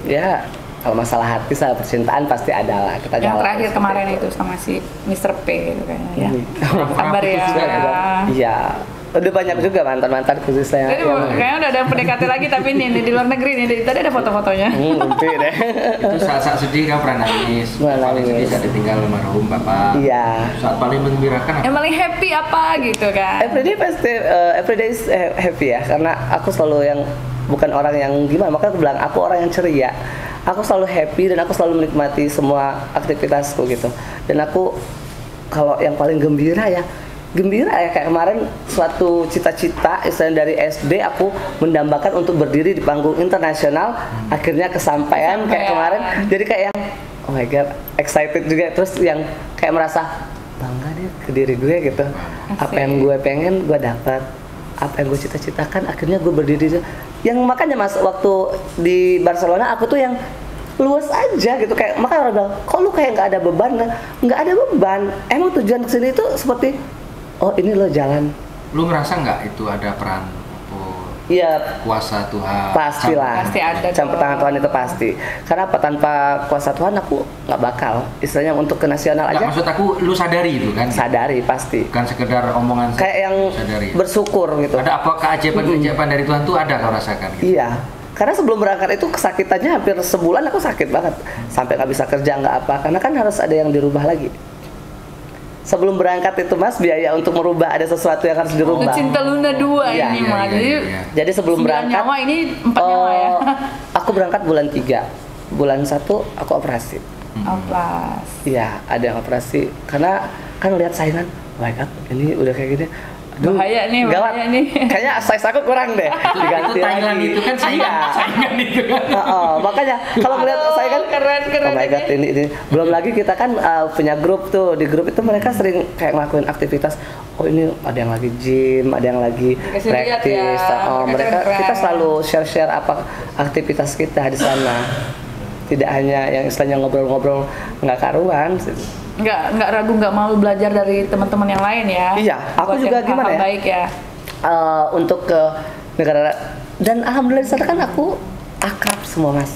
ya. Kalau masalah hati, sama percintaan pasti ada lah. Kita Yang jalan. terakhir kemarin itu sama si Mr. P itu kayaknya ya. Sabar ya. Iya. Udah banyak juga mantan-mantan khususnya. Jadi kayaknya udah ada yang PDKT lagi tapi nih di luar negeri nih. Tadi ada foto-fotonya. Nanti deh. Itu saat-saat sedih kamu pernah nangis. Pernah Paling sedih nangis. saat ditinggal almarhum bapak. Iya. Saat paling menggembirakan apa? Yang paling happy apa gitu kan? Everyday pasti everyday is happy ya, karena aku selalu yang bukan orang yang gimana, makanya aku bilang aku orang yang ceria. Aku selalu happy dan aku selalu menikmati semua aktivitasku gitu. Dan aku kalau yang paling gembira ya kayak kemarin suatu cita-cita istilahnya dari SD aku mendambakan untuk berdiri di panggung internasional, akhirnya kesampaian kayak kemarin. Jadi kayak yang oh my god, excited juga, terus yang kayak merasa bangga deh ke diri gue gitu. Apa yang gue pengen gue dapat, apa yang gue cita-citakan akhirnya gue berdiri. Yang makanya mas waktu di Barcelona aku tuh yang luas aja gitu, kayak makanya orang bilang kok lu kayak nggak ada beban. Nggak ada beban, emang tujuan kesini itu seperti oh ini lo jalan. Lu ngerasa nggak itu ada peran Iya kuasa Tuhan? pastilah, Pasti ada campur dong. tangan Tuhan itu pasti. Karena apa, tanpa kuasa Tuhan aku nggak bakal istilahnya untuk ke nasional Nggak, aja. maksud aku lu sadari itu kan? Sadari pasti, Bukan sekedar omongan kayak yang sadari. bersyukur gitu. Ada apa keajaiban-keajaiban dari Tuhan tuh ada kau rasakan gitu? Iya, karena sebelum berangkat itu kesakitannya hampir sebulan aku sakit banget, sampai nggak bisa kerja nggak apa, karena kan harus ada yang dirubah lagi. Sebelum berangkat itu mas, biaya untuk merubah ada sesuatu yang harus Lu dirubah. Cinta Luna 2 Iya, ini iya, mah. iya, Jadi iya. Jadi sebelum 9 berangkat, nyawa ini 4 nyawa ya. aku berangkat bulan 3, bulan 1 aku operasi. Oplas. Iya, ada yang operasi karena kan lihat saingan, oh my god, ini udah kayak gini. Aduh, Bahaya nih, gawat. bahaya nih. Kayaknya size aku kurang deh. Itu Thailand lagi. itu kan saingan itu kan. Makanya kalau ngeliat Aduh, saingan, keren oh my god, ini. Belum lagi kita kan punya grup tuh. Di grup itu mereka sering kayak ngelakuin aktivitas. Oh ini ada yang lagi gym, ada yang lagi Dikasih lihat praktis. ya, Mereka keren-keren. kita selalu share apa aktivitas kita di sana. Tidak hanya yang istilahnya ngobrol-ngobrol nggak karuan. Nggak ragu, nggak malu belajar dari teman-teman yang lain ya. Iya, aku Buat juga yang gimana hal-hal ya? baik ya. Untuk ke negara, dan alhamdulillah di sana kan aku akrab semua mas.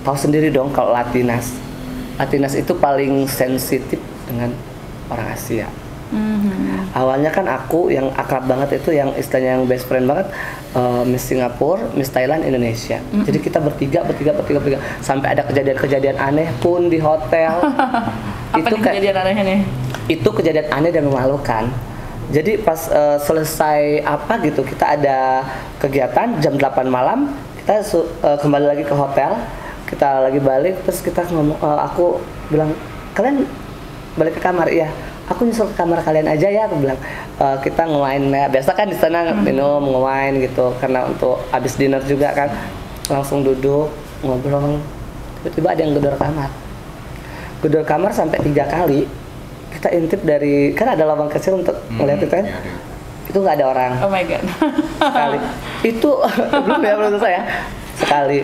Tahu sendiri dong kalau Latinas itu paling sensitif dengan orang Asia. Awalnya kan aku yang akrab banget itu yang istilahnya yang best friend banget, Miss Singapura, Miss Thailand, Indonesia. Jadi kita bertiga sampai ada kejadian-kejadian aneh pun di hotel. Apa Itu nih kejadian anehnya nih? itu kejadian aneh dan memalukan. Jadi pas selesai apa gitu, kita ada kegiatan jam 8 malam, kita kembali lagi ke hotel, kita lagi balik, terus kita ngomong, aku bilang kalian balik ke kamar. Iya, aku nyusul ke kamar kalian aja ya, aku bilang. Kita nge-wine ya, biasa kan di sana minum nge-wine gitu, karena untuk habis dinner juga kan, langsung duduk ngobrol. Tiba-tiba ada yang gedor kamar sampai 3 kali. Kita intip dari, kan ada lubang kecil untuk melihat itu kan, itu nggak ada orang. Oh my god. Sekali itu belum selesai ya, sekali.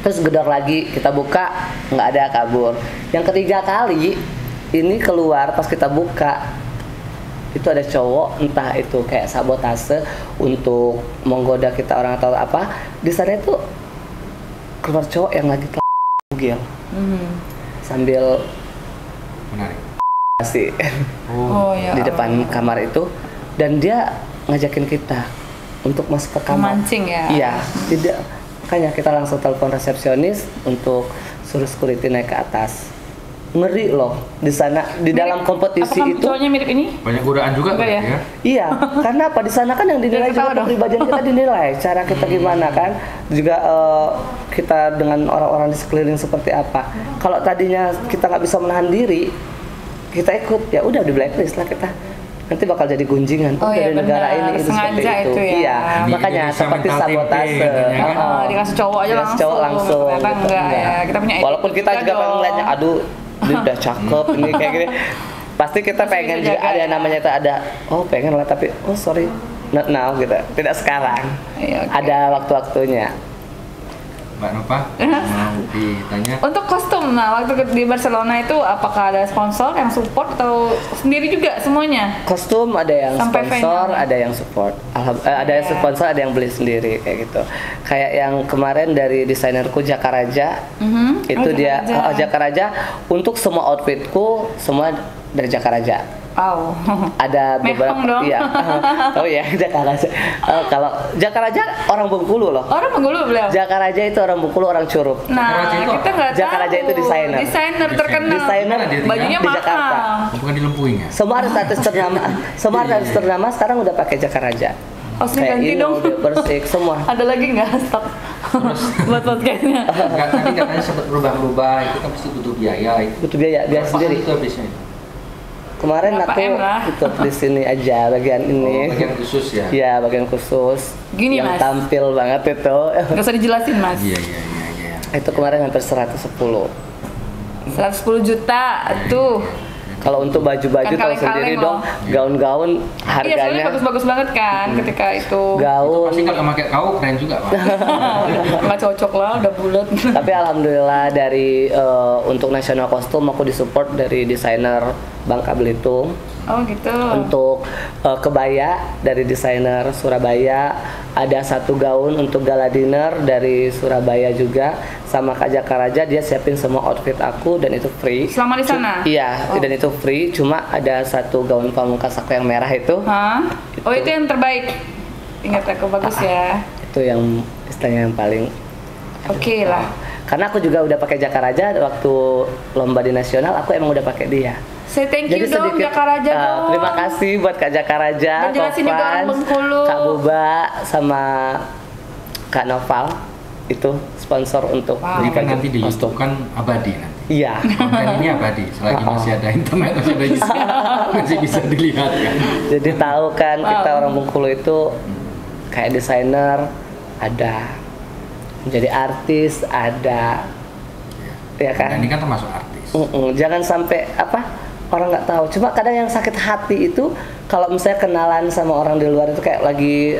Terus gedor lagi, kita buka nggak ada, kabur. Yang ketiga kali ini keluar, pas kita buka itu ada cowok, entah itu kayak sabotase untuk menggoda kita orang atau apa. Di sana itu keluar cowok yang lagi bugil sambil Menarik. kasih Oh ya. di depan kamar itu, dan dia ngajakin kita untuk masuk ke kamar. Memancing ya. Iya, tidak. Makanya kita langsung telepon resepsionis untuk suruh security naik ke atas. Ngeri loh di sana, di dalam kompetisi Apakah itu. cowoknya mirip ini? Banyak godaan juga Enggak kan ya? ya. Iya, karena apa, di sana kan yang dinilai Jangan juga ketawa dong. kepribadian kita dinilai, cara kita gimana kan, juga kita dengan orang-orang di sekeliling seperti apa. Kalau tadinya kita nggak bisa menahan diri, kita ikut, ya udah di blacklist lah kita. Nanti bakal jadi gunjingan Oh iya, dari negara benar. ini itu seperti Sengaja itu. itu ya. Iya, Di makanya Indonesia seperti mental tempe sabotase. katanya kan. Dikasih cowok aja Dikasih cowok langsung. Ternyata gitu. enggak ya. Kita punya Walaupun kita juga pengen ngeliatnya, aduh, dia udah cakep ini kayak gini. Pasti kita Masih pengen bisa juga jaga ada ya. namanya itu ada. Oh pengen lah, tapi oh sorry, not now gitu. Tidak sekarang. Iya, oke. Ada waktu-waktunya. Mbak Nova mau ditanya. Untuk kostum, nah waktu di Barcelona itu apakah ada sponsor yang support atau sendiri juga semuanya? Kostum ada yang Sampai sponsor, final. ada yang support. Ada yang Iya. sponsor, ada yang beli sendiri kayak gitu. Kayak yang kemarin dari desainerku Jakaraja, itu Oh, dia Jakaraja. Jakaraja, untuk semua outfitku semua dari Jakaraja. Wow. Ada Mehong beberapa dong. iya. Oh iya, Jakaraja. Kalau Jakaraja orang Bengkulu loh. Orang Bengkulu beliau. Jakaraja itu orang Bengkulu, orang Curup. Nah, Jakaraja itu kita apa? nggak tahu. Jakaraja itu desainer. Desainer terkenal. Desainer Di Bajunya di mahal. Jakarta. Bukan di Lempuing ya? Semua artis ternama, semua artis ternama sekarang udah pakai Jakaraja. Oh, sering ganti Ino, dong. Bersik semua. Ada lagi nggak stok buat podcastnya? Enggak, tadi katanya sempat berubah-ubah, itu kan pasti butuh biaya itu. Butuh biaya Berapa sendiri. itu habisnya itu? Kemarin Berapa aku M lah? ikut di sini aja bagian Oh, ini. bagian khusus ya? Iya, bagian khusus. Gini, yang Mas. tampil banget itu. Nggak usah dijelasin mas. Iya, iya, iya, iya. Itu kemarin hampir 110. 110 juta tuh. Kalau untuk baju-baju Kan tahu kaleng-kaleng sendiri loh. dong, gaun-gaun Iya, soalnya harganya bagus-bagus banget kan ketika itu. gaun. Pasti kalau pakai kau keren juga, Pak. Nggak cocok lah, udah bulat. Tapi alhamdulillah dari untuk national kostum aku disupport dari desainer Bangka Belitung. Oh gitu. Untuk kebaya dari desainer Surabaya, ada satu gaun untuk gala dinner dari Surabaya juga, sama Kak Jakaraja dia siapin semua outfit aku dan itu free. Selama di sana? Iya, Oh. dan itu free. Cuma ada satu gaun pamungkas aku yang merah itu. Hah? Oh itu yang terbaik. Ingat aku bagus ya. Itu yang istilahnya yang paling. Oke lah. Karena aku juga udah pakai Jakaraja waktu lomba di nasional, aku emang udah pakai dia. Say thank you dong Jakaraja dong. Terima kasih buat Kak Jakaraja, Dan jelasin juga orang Tovan, Bengkulu. Kak Buba, sama Kak Noval itu sponsor untuk Wow. Jadi kan baju nanti di kostum. YouTube kan abadi nanti. Iya. Konten ini abadi, selagi masih ada internet, masih ada masih bisa dilihat kan. Jadi tahu kan kita Wow. orang Bengkulu itu kayak desainer, ada menjadi artis, ada ya kan. Dan ini kan termasuk artis. Jangan sampai apa orang nggak tahu. Cuma kadang yang sakit hati itu kalau misalnya kenalan sama orang di luar itu kayak lagi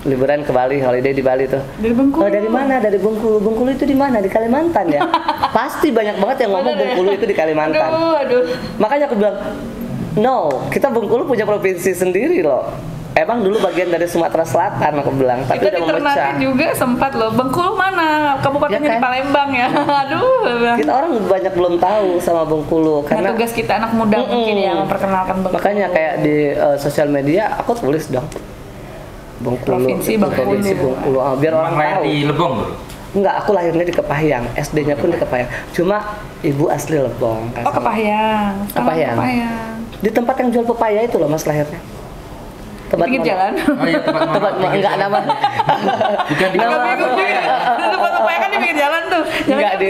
liburan ke Bali, holiday di Bali tuh. Dari Bengkulu. Oh, dari mana? Dari Bengkulu. Bengkulu itu di mana? Di Kalimantan ya. Pasti banyak banget yang ngomong Bener ya? Bengkulu itu di Kalimantan. Aduh. Makanya aku bilang, no, kita Bengkulu punya provinsi sendiri loh. Emang dulu bagian dari Sumatera Selatan aku bilang, tapi Kita udah di Ternate memecah. juga sempat loh. Bengkulu mana? Kabupatennya Ya kan? di Palembang ya. Aduh. Kita orang banyak belum tahu sama Bengkulu Nah, karena tugas kita anak muda mungkin ya memperkenalkan Bengkulu. makanya kayak di sosial media aku tulis dong Bengkulu, Provinsi Bengkulu. Provinsi Bengkulu. Biar orang Memang lahir tahu. di Lebong dulu. Enggak, aku lahirnya di Kepahyang, SD-nya pun di Kepahyang. Cuma ibu asli Lebong. Oh Kepahyang. Salam Kepahyang. Kepahyang. Di tempat yang jual pepaya itu loh Mas lahirnya. Tempat pinggir Mono. jalan. Oh iya, tempat Mono. Tempat enggak nama. Bukan di Agak Nama- bingung juga. Tempat upaya kan di pinggir jalan tuh. Enggak di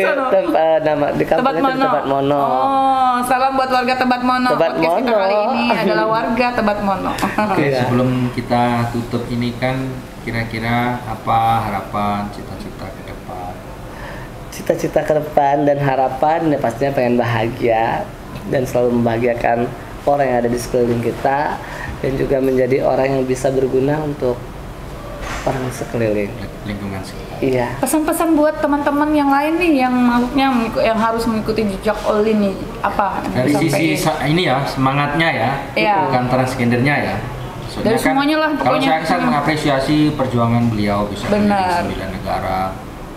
nama di Tempat kampungnya Mono. Tempat Mono. Oh, salam buat warga Tempat Mono. Tempat Podcast kita Mono. kali ini adalah warga Tempat Mono. Oke, Iya. sebelum kita tutup ini kan kira-kira apa harapan, cita-cita ke depan? Cita-cita ke depan dan harapan ya pastinya pengen bahagia dan selalu membahagiakan orang yang ada di sekeliling kita dan juga menjadi orang yang bisa berguna untuk orang sekeliling. Lingkungan sekitar. Iya. Pesan-pesan buat teman-teman yang lain nih yang maksudnya yang harus mengikuti jejak Olin nih apa? yang Dari sisi disampaikan? ini ya, semangatnya ya, Iya. bukan transgendernya ya. Soalnya Dari semuanya lah, Kalau pokoknya. saya sangat mengapresiasi perjuangan beliau bisa Benar. di 9 negara.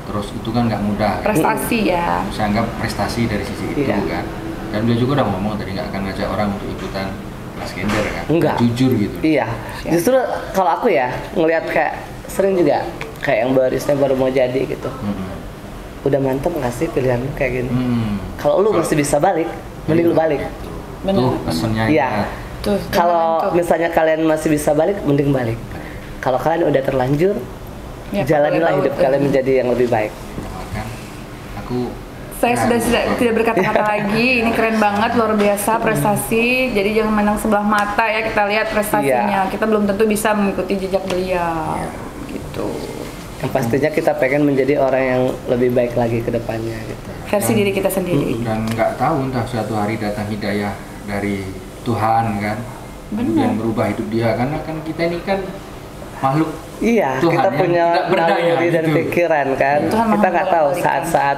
Terus itu kan nggak mudah. Kan? Prestasi ya. Saya anggap prestasi dari sisi itu Iya. kan. Dan beliau juga udah ngomong tadi nggak akan ngajak orang untuk ikutan transgender kan. Enggak. Jujur gitu. Iya. Justru kalau aku ya ngelihat kayak sering juga kayak yang barisnya baru mau jadi gitu. Udah mantep nggak sih pilihan lu kayak gini? Kalau lu masih bisa balik, mending lu balik. Benar. Tuh pesannya Iya. Tuh, Kalau tuh. misalnya kalian masih bisa balik, mending balik. Kalau kalian udah terlanjur, Ya, jalanilah boleh hidup tahu. kalian menjadi yang lebih baik. Kan aku Saya sudah tidak berkata-kata lagi. Ini keren banget, luar biasa prestasi. Jadi jangan menang sebelah mata ya, kita lihat prestasinya. Kita belum tentu bisa mengikuti jejak beliau. Gitu. Yang pastinya kita pengen menjadi orang yang lebih baik lagi ke depannya gitu. Versi diri kita sendiri. dan nggak tahu entah suatu hari datang hidayah dari Tuhan kan. Kemudian merubah hidup dia karena kan kita ini kan makhluk Iya, Tuhan kita yang punya tidak berdaya, naluri dan gitu. pikiran kan. Tuhan Kita nggak tahu membolak-balikan. saat-saat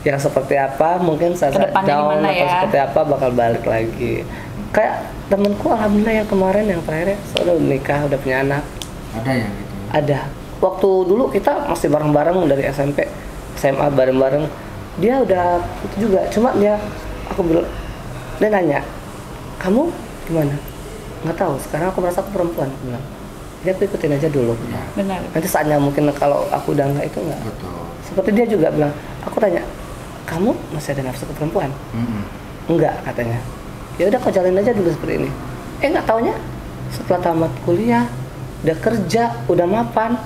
yang seperti apa, mungkin saat Kedepannya down gimana atau ya? seperti apa bakal balik lagi. Kayak temenku alhamdulillah yang kemarin yang terakhir sudah menikah, udah punya anak. ada yang gitu. Ada. Waktu dulu kita masih bareng-bareng dari SMP, SMA bareng-bareng. Dia udah itu juga. Cuma dia nanya, kamu gimana? Nggak tahu. Sekarang aku merasa aku perempuan. Aku bilang, jadi aku ikutin aja dulu. Ya, Benar. Nanti saatnya mungkin kalau aku udah nggak itu nggak. betul. Seperti dia juga bilang, aku tanya, kamu masih ada nafsu ke perempuan? Enggak katanya. Ya udah kau jalanin aja dulu seperti ini. Nggak taunya setelah tamat kuliah, udah kerja, udah mapan,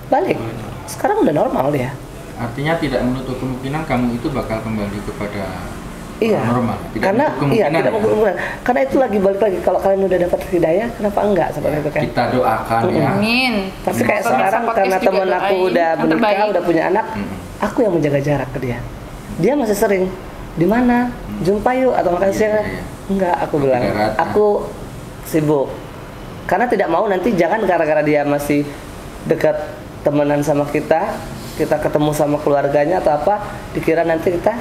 balik. Sekarang udah normal ya. Artinya tidak menutup kemungkinan kamu itu bakal kembali kepada Iya. orang normal. Tidak Karena menutup kemungkinan. tidak ya. kemungkinan. Karena itu lagi balik lagi. Kalau kalian udah dapat hidayah, kenapa enggak seperti itu kan? Kita doakan ya. Amin. Pasti kayak Pemirsa sekarang podcast karena juga temen aku doain udah yang menikah, terbaik. udah punya anak, aku yang menjaga jarak ke dia. Dia masih sering di mana jumpa yuk atau makan siang. iya. Enggak, aku Kopi bilang darat, ya. aku sibuk. Karena tidak mau nanti jangan gara-gara dia masih dekat temenan sama kita ketemu sama keluarganya atau apa, dikira nanti kita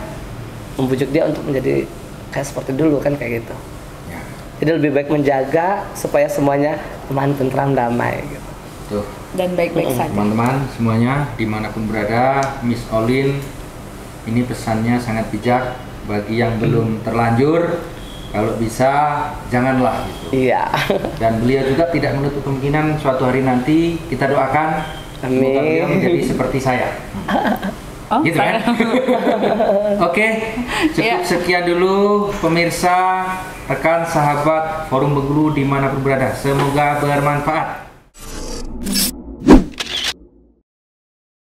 membujuk dia untuk menjadi kayak seperti dulu kan kayak gitu. Ya, Jadi lebih baik menjaga supaya semuanya aman, tentram, damai gitu. tuh. Dan baik-baik saja. Teman-teman semuanya dimanapun berada, Miss Olin ini pesannya sangat bijak bagi yang belum terlanjur. Kalau bisa janganlah gitu. Iya. Dan beliau juga tidak menutup kemungkinan suatu hari nanti kita doakan Amin. semoga beliau menjadi seperti saya. Oh, Gitu kan? Oke, cukup Iya. sekian dulu pemirsa, rekan, sahabat Forum Bengkulu dimanapun berada. Semoga bermanfaat.